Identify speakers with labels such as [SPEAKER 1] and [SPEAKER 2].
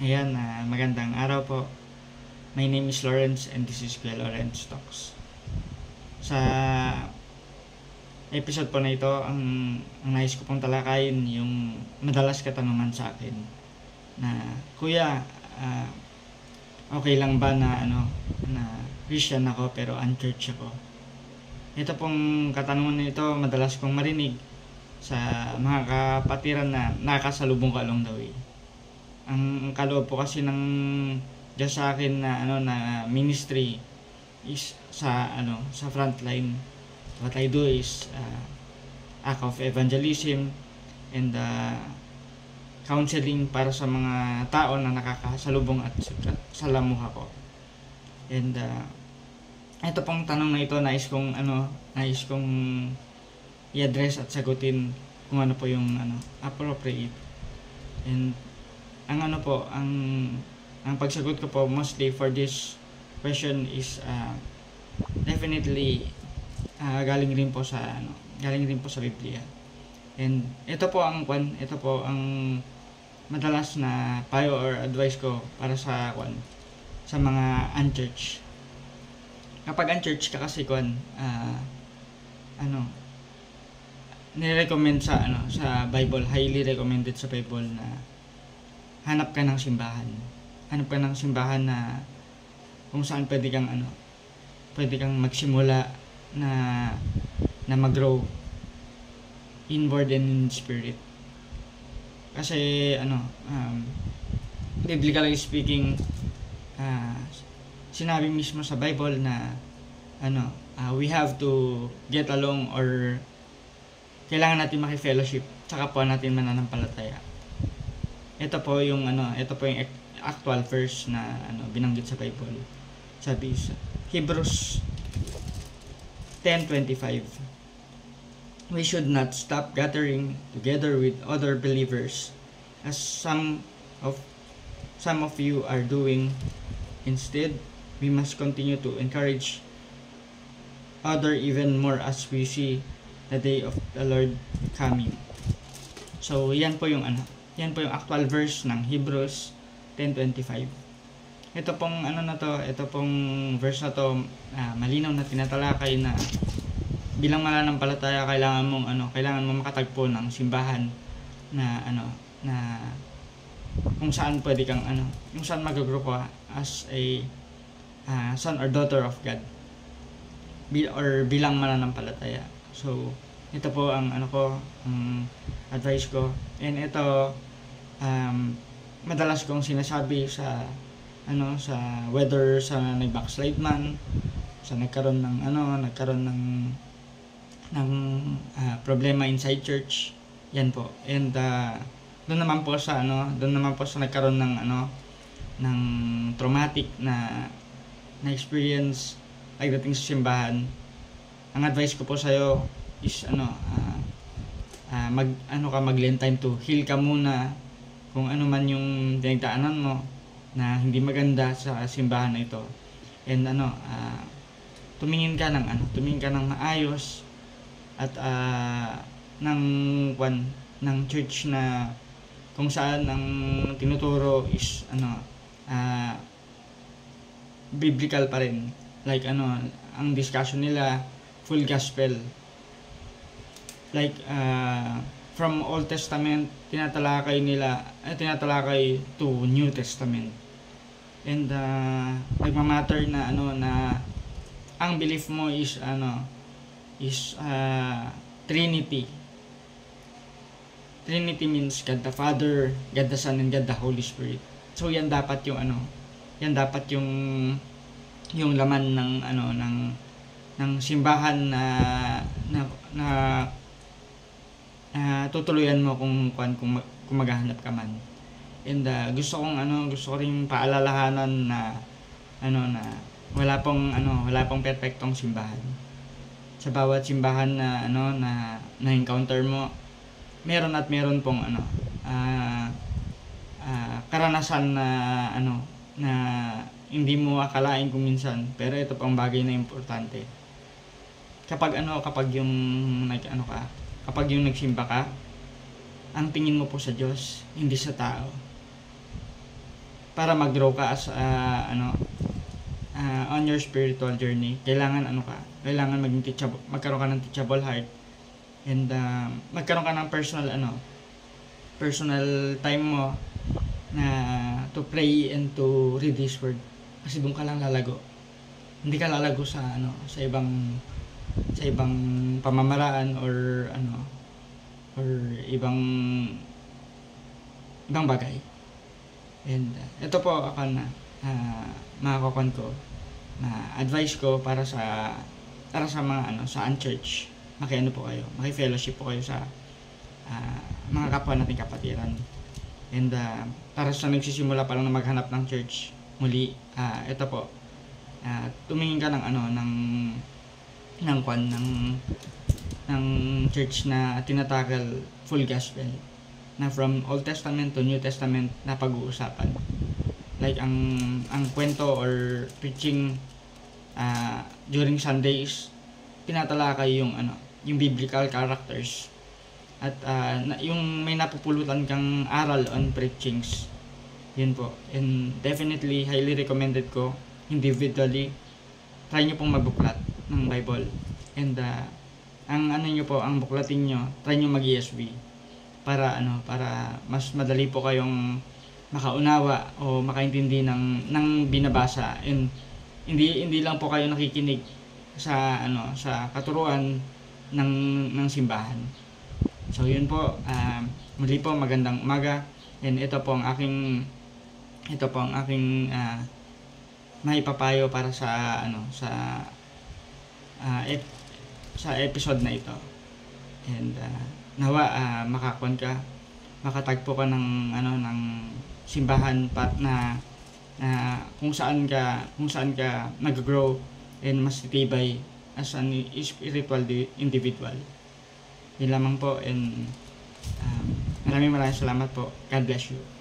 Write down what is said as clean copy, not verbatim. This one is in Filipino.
[SPEAKER 1] Ayan, magandang araw po. My name is Lawrence and this is Kuya Lawrence Talks. Sa episode po na ito, ang nais ko pong talakayin yung madalas katanungan sa akin na, Kuya, okay lang ba na Christian ako pero unchurch ako? Ito pong katanungan na ito madalas kong marinig sa mga kapatiran na nakasalubong ko along the way. Ang kaloob po kasi ng Diyos sa akin na ministry is sa frontline. What I do is act of evangelism and counseling para sa mga tao na nakakasalubong at salamuha ko. And ito pong tanong na ito nais kong i-address at sagutin kung ano po yung appropriate. And ang pagsagot ko po mostly for this question is definitely galing rin po sa Biblia. And ito po ang madalas na payo or advice ko para sa mga unchurch. Kapag unchurch ka kasi nirecommend sa Bible, highly recommended sa Bible na hanap ka ng simbahan. Hanap ka ng simbahan na kung saan pwede kang magsimula na mag-grow inward and in spirit. Kasi biblically speaking, sinabi mismo sa Bible na we have to get along or kailangan natin maki-fellowship sa kapwa natin mananampalataya. Ito po yung actual verse na binanggit sa Bible. Sabi sa Hebrews 10:25. We should not stop gathering together with other believers as some of you are doing. Instead, we must continue to encourage other even more as we see the day of the Lord coming. So, yan po yung actual verse ng Hebrews 10:25. Ito pong verse na to, malinaw na tinatalakay na bilang mananampalataya kailangan mong makatagpo ng simbahan na kung saan pwede kang kung saan mag-grow ka as a son or daughter of God or bilang mananampalataya. So ito po ang advice ko, and ito madalas kong sinasabi sa whether sa nag-backslide man, sa nagkaroon ng problema inside church, yan po. And doon naman po sa nagkaroon ng traumatic na experience pagdating sa simbahan. Ang advice ko po sa iyo is mag-lend time to heal ka muna kung ano man yung dinagdaanan mo na hindi maganda sa simbahan na ito. And tumingin ka ng maayos at ng church na kung saan ang tinuturo is biblical pa rin. Like ang discussion nila full gospel. Like from Old Testament tinatalakay to New Testament. And nagmamatter na ang belief mo is Trinity. Trinity means God the Father, God the Son, and God the Holy Spirit. So yan dapat yung yung laman ng simbahan na tutuluyan mo kung maghahanap ka man. And gusto ko ring paalalahanan na wala pong perfectong simbahan. Sa bawat simbahan na encounter mo, meron pong karanasan na hindi mo akalain kung minsan, pero ito pang bagay na importante. Kapag yung nagsimba ka, ang tingin mo po sa Diyos, hindi sa tao. para mag-grow ka as on your spiritual journey, kailangan maging teachable, magkaroon ka ng teachable heart, and magkaroon ka ng personal time mo na to pray and to read His Word, kasi doon ka lang lalago. Hindi ka lalago sa ibang pamamaraan or ibang bagay. And ito po ako na makakakon ko na advice ko para sa mga sa unchurch. Po kayo, maki-fellowship po kayo sa mga kapwa nating kapatiran. And para sa nagsisimula pa lang na maghanap ng church, muli ito po, tumingin ka ng church na tinatagal full gospel, na from Old Testament to New Testament na pag-uusapan. Like ang kwento or preaching during Sundays, tinatalakay yung biblical characters, at yung may napupulutan kang aral on preachings. Yun po. And definitely highly recommended ko individually, try nyo pong magbuklat ng Bible. And ang buklatin nyo, try nyo mag-ESV para mas madali po kayong makaunawa o makaintindi ng binabasa, and hindi lang po kayo nakikinig sa katuruan ng simbahan. So yun po, muli po magandang umaga, and ito po ang aking maipapayo para sa episode na ito. And makatagpo ka ng simbahan na kung saan ka nag-grow and mas titibay as an spiritual individual. Yun lamang po, and maraming salamat po. God bless you.